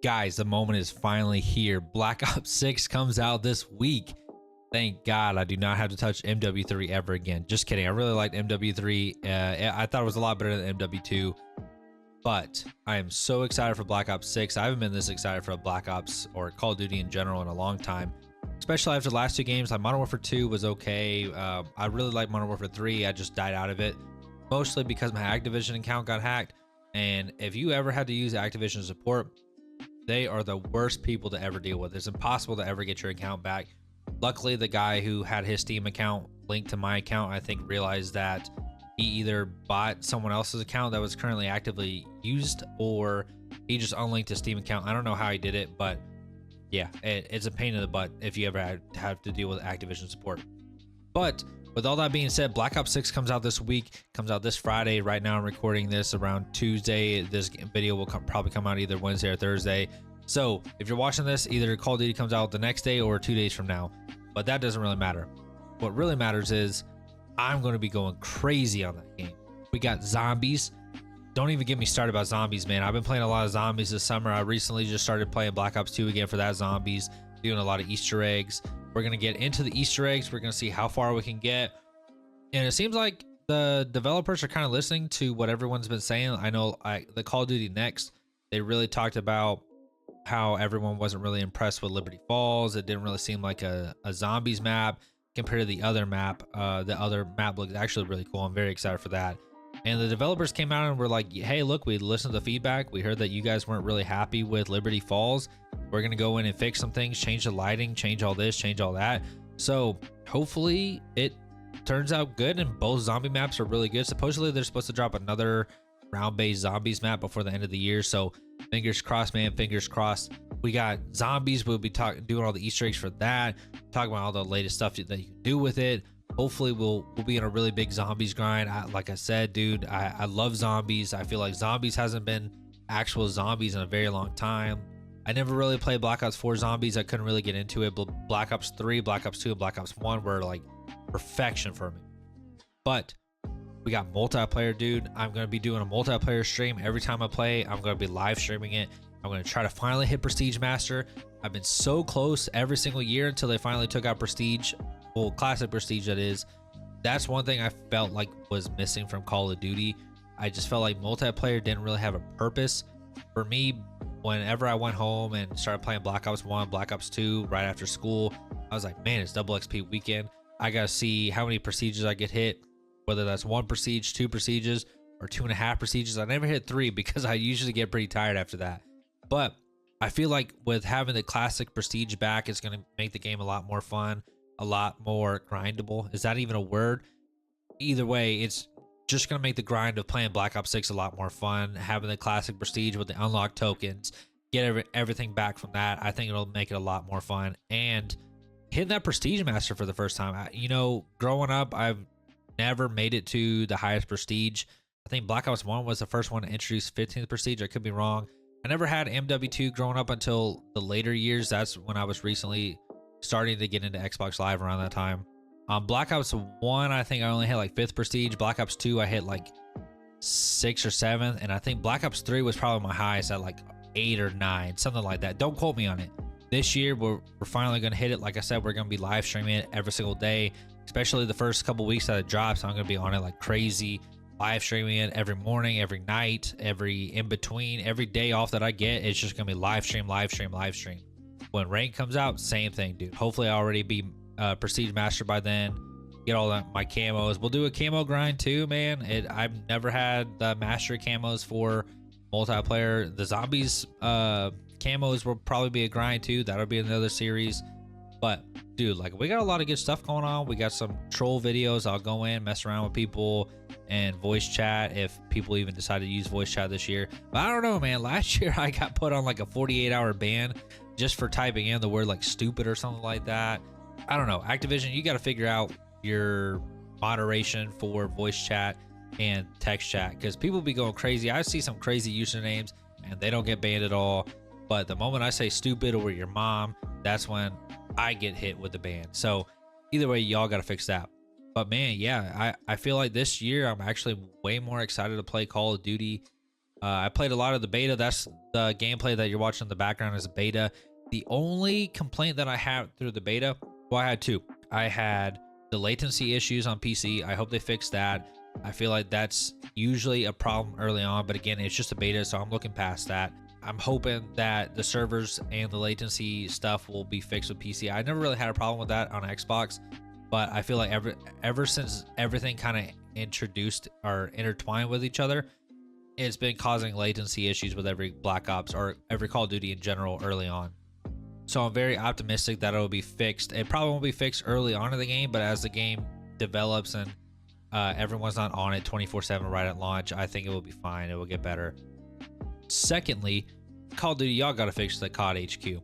Guys, the moment is finally here. Black Ops 6 comes out this week. Thank God I do not have to touch MW3 ever again. Just kidding. I really liked MW3. I thought it was a lot better than MW2. But I am so excited for Black Ops 6. I haven't been this excited for Black Ops or Call of Duty in general in a long time. Especially after the last two games. Like Modern Warfare 2 was okay. I really like Modern Warfare 3. I just died out of it. Mostly because my Activision account got hacked. And if you ever had to use Activision support, they are the worst people to ever deal with. It's impossible to ever get your account back. Luckily, the guy who had his Steam account linked to my account, I think, realized that he either bought someone else's account that was currently actively used, or he just unlinked his Steam account. I don't know how he did it, but yeah, it's a pain in the butt if you ever have to deal with Activision support. But with all that being said, Black Ops 6 comes out this week, comes out this Friday. Right now I'm recording this around Tuesday. This video will probably come out either Wednesday or Thursday. So if you're watching this, either Call of Duty comes out the next day or 2 days from now. But that doesn't really matter. What really matters is I'm going to be going crazy on that game. We got zombies. Don't even get me started about zombies, man. I've been playing a lot of zombies this summer. I recently just started playing Black Ops 2 again for that zombies, doing a lot of Easter eggs. We're going to get into the Easter eggs. We're going to see how far we can get. And it seems like the developers are kind of listening to what everyone's been saying. I know the Call of Duty Next, they really talked about how everyone wasn't really impressed with Liberty Falls. It didn't really seem like a zombies map compared to the other map. The other map looked actually really cool. I'm very excited for that. And the developers came out and were like, hey, look, we listened to the feedback. We heard that you guys weren't really happy with Liberty Falls. We're going to go in and fix some things, change the lighting, change all this, change all that. So hopefully it turns out good and both zombie maps are really good. Supposedly they're supposed to drop another round-based zombies map before the end of the year. So fingers crossed, man, fingers crossed. We got zombies. We'll be doing all the Easter eggs for that, talking about all the latest stuff that you can do with it. Hopefully we'll be in a really big zombies grind. Like I said, dude, I love zombies. I feel like zombies hasn't been actual zombies in a very long time. I never really played Black Ops 4 zombies. I couldn't really get into it, but Black Ops 3, Black Ops 2, and Black Ops 1 were like perfection for me. But we got multiplayer, dude. I'm going to be doing a multiplayer stream every time I play. I'm going to be live streaming it. I'm going to try to finally hit Prestige Master. I've been so close every single year until they finally took out Prestige. Well, Classic Prestige, that is. That's one thing I felt like was missing from Call of Duty. I just felt like multiplayer didn't really have a purpose. For me, whenever I went home and started playing Black Ops 1, Black Ops 2 right after school, I was like, man, it's double XP weekend. I got to see how many prestiges I get hit, whether that's 1 prestige, 2 prestiges, or 2.5 prestiges. I never hit 3 because I usually get pretty tired after that. But I feel like with having the classic prestige back, it's going to make the game a lot more fun, a lot more grindable. Is that even a word? Either way, it's just going to make the grind of playing Black Ops 6 a lot more fun. Having the classic prestige with the unlocked tokens, get everything back from that. I think it'll make it a lot more fun. And hitting that Prestige Master for the first time. You know, growing up, I've never made it to the highest prestige. I think Black Ops 1 was the first one to introduce 15th prestige. I could be wrong. I never had MW2 growing up until the later years. That's when I was recently starting to get into Xbox Live around that time. Black Ops 1, I think I only hit like 5th prestige. Black Ops 2, I hit like 6th or 7th. And I think Black Ops 3 was probably my highest at like 8 or 9, something like that. Don't quote me on it. This year, we're finally going to hit it. Like I said, we're going to be live streaming it every single day, especially the first couple weeks that it drops. I'm going to be on it like crazy, live streaming it every morning, every night, every in between, every day off that I get. It's just going to be live stream, live stream, live stream. When rank comes out, same thing, dude. Hopefully I'll already be Prestige Master by then. Get all my camos. We'll do a camo grind too, man. I've never had the mastery camos for multiplayer. The zombies camos will probably be a grind too. That'll be another series. But dude, like, we got a lot of good stuff going on. We got some troll videos. I'll go in, mess around with people, and voice chat if people even decide to use voice chat this year. But I don't know, man. Last year I got put on like a 48-hour ban just for typing in the word like stupid or something like that. I don't know. Activision, you got to figure out your moderation for voice chat and text chat, because people be going crazy. I see some crazy usernames and they don't get banned at all. But the moment I say stupid or your mom, that's when I get hit with the ban. So either way, y'all got to fix that. But man, yeah, I feel like this year I'm actually way more excited to play Call of Duty I played a lot of the beta. That's the gameplay that you're watching in the background is a beta. The only complaint that I had through the beta, well, I had two. I had the latency issues on PC. I hope they fix that. I feel like that's usually a problem early on, but again, it's just a beta, so I'm looking past that. I'm hoping that the servers and the latency stuff will be fixed with PC. I never really had a problem with that on Xbox, but I feel like ever since everything kind of introduced or intertwined with each other, it's been causing latency issues with every Black Ops or every Call of Duty in general early on. So I'm very optimistic that it'll be fixed. It probably won't be fixed early on in the game, but as the game develops and everyone's not on it 24/7 right at launch, I think it will be fine. It will get better. Secondly, Call of Duty, y'all gotta fix the COD HQ.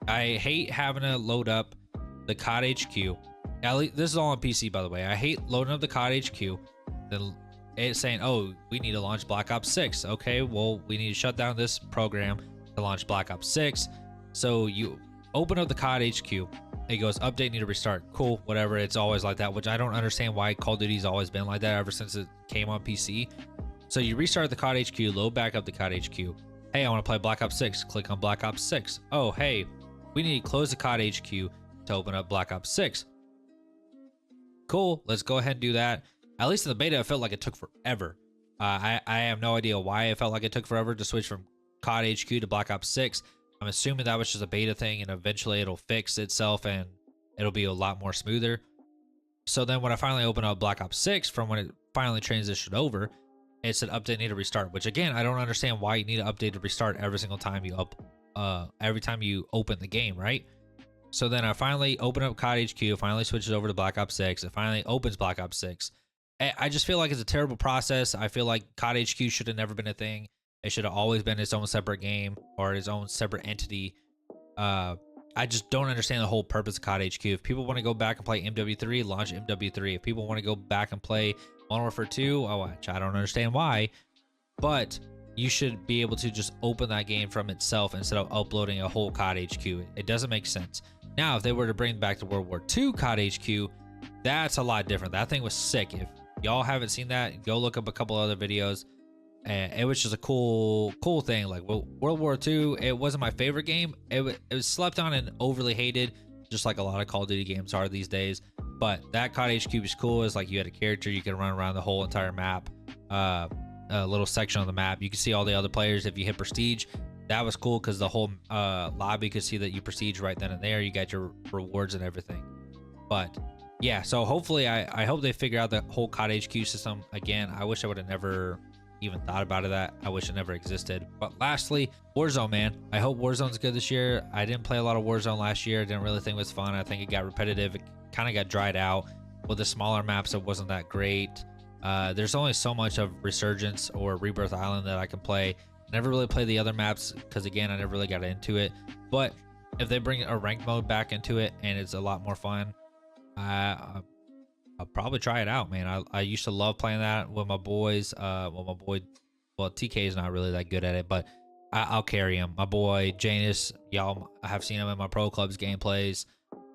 I hate having to load up the COD HQ. At least, this is all on PC, by the way. I hate loading up the COD HQ. Then it's saying, oh, we need to launch Black Ops 6. Okay, well, we need to shut down this program to launch Black Ops 6. So you open up the COD HQ. It goes, update, need to restart. Cool, whatever. It's always like that, which I don't understand why Call of Duty's always been like that ever since it came on PC. So you restart the COD HQ, load back up the COD HQ. Hey, I want to play Black Ops 6. Click on Black Ops 6. Oh, hey, we need to close the COD HQ to open up Black Ops 6. Cool, let's go ahead and do that. At least in the beta, it felt like it took forever. I have no idea why it felt like it took forever to switch from COD HQ to Black Ops 6. I'm assuming that was just a beta thing, and eventually it'll fix itself and it'll be a lot more smoother. So then when I finally opened up Black Ops 6 from when it finally transitioned over, it said update, need to restart, which again, I don't understand why you need to update to restart every single time you open the game, right? So then I finally open up COD HQ, finally switches over to Black Ops 6. It finally opens Black Ops 6. I just feel like it's a terrible process. I feel like COD HQ should have never been a thing. It should have always been its own separate game or its own separate entity. I just don't understand the whole purpose of COD HQ. If people want to go back and play MW3, launch MW3. If people want to go back and play Modern Warfare 2, I don't understand why, but you should be able to just open that game from itself instead of uploading a whole COD HQ. It doesn't make sense. Now, if they were to bring back the World War II COD HQ, that's a lot different. That thing was sick. If y'all haven't seen that, go look up a couple other videos. And it was just a cool thing. Like, well, World War II, it wasn't my favorite game. It was slept on and overly hated, just like a lot of Call of Duty games are these days. But that COD HQ was cool. It's like you had a character, you could run around the whole entire map, a little section on the map. You could see all the other players if you hit prestige. That was cool because the whole lobby could see that you prestige right then and there. You got your rewards and everything. But yeah, so hopefully I hope they figure out the whole COD HQ system again. I wish I would have never even thought about that. I wish it never existed. But lastly, Warzone, man. I hope Warzone's good this year. I didn't play a lot of Warzone last year. I didn't really think it was fun. I think it got repetitive. It kind of got dried out. With the smaller maps, it wasn't that great. There's only so much of Resurgence or Rebirth Island that I can play. Never really played the other maps because, again, I never really got into it. But if they bring a ranked mode back into it and it's a lot more fun, I'll probably try it out, man. I used to love playing that with my boys. Well, TK is not really that good at it, but I'll carry him. My boy Janus, y'all have seen him in my Pro Clubs gameplays.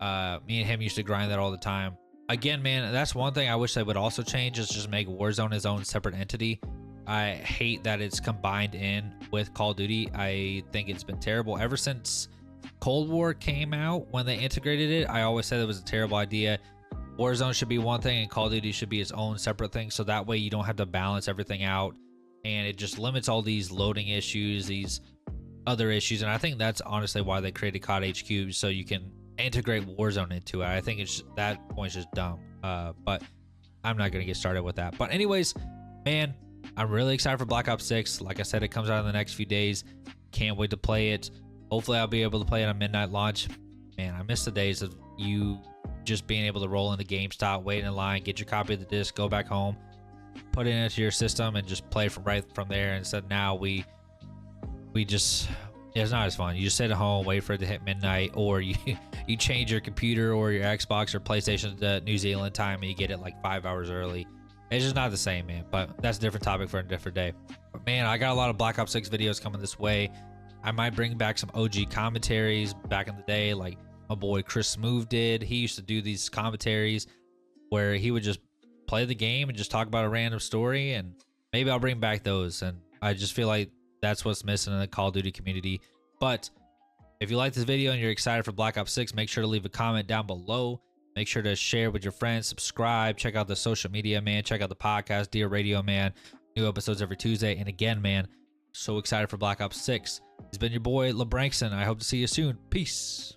Me and him used to grind that all the time. Again, man, that's one thing I wish they would also change is just make Warzone its own separate entity. I hate that it's combined in with Call of Duty. I think it's been terrible ever since Cold War came out. When they integrated it, I always said it was a terrible idea. Warzone should be one thing and Call of Duty should be its own separate thing, so that way you don't have to balance everything out, and it just limits all these loading issues, these other issues. And I think that's honestly why they created COD HQ, so you can integrate Warzone into it. I think it's just, that point's just dumb, but I'm not gonna get started with that. But anyways, man, I'm really excited for Black Ops 6. Like I said, it comes out in the next few days. Can't wait to play it. Hopefully I'll be able to play it on midnight launch. Man, I miss the days of you just being able to roll into GameStop, wait in line, get your copy of the disc, go back home, put it into your system, and just play right from there. Instead, now we just, it's not as fun. You just sit at home, wait for it to hit midnight, or you change your computer or your Xbox or PlayStation to New Zealand time and you get it like 5 hours early. It's just not the same, man. But that's a different topic for a different day. But man, I got a lot of Black Ops 6 videos coming this way. I might bring back some OG commentaries back in the day, like my boy Chris Smoove did. He used to do these commentaries where he would just play the game and just talk about a random story, and maybe I'll bring back those. And I just feel like that's what's missing in the Call of Duty community. But if you like this video and you're excited for Black Ops 6, make sure to leave a comment down below. Make sure to share with your friends, subscribe, check out the social media, man. Check out the podcast, Dear Radio, man. New episodes every Tuesday. And again, man, so excited for Black Ops 6. It's been your boy, LeBrankson. I hope to see you soon. Peace.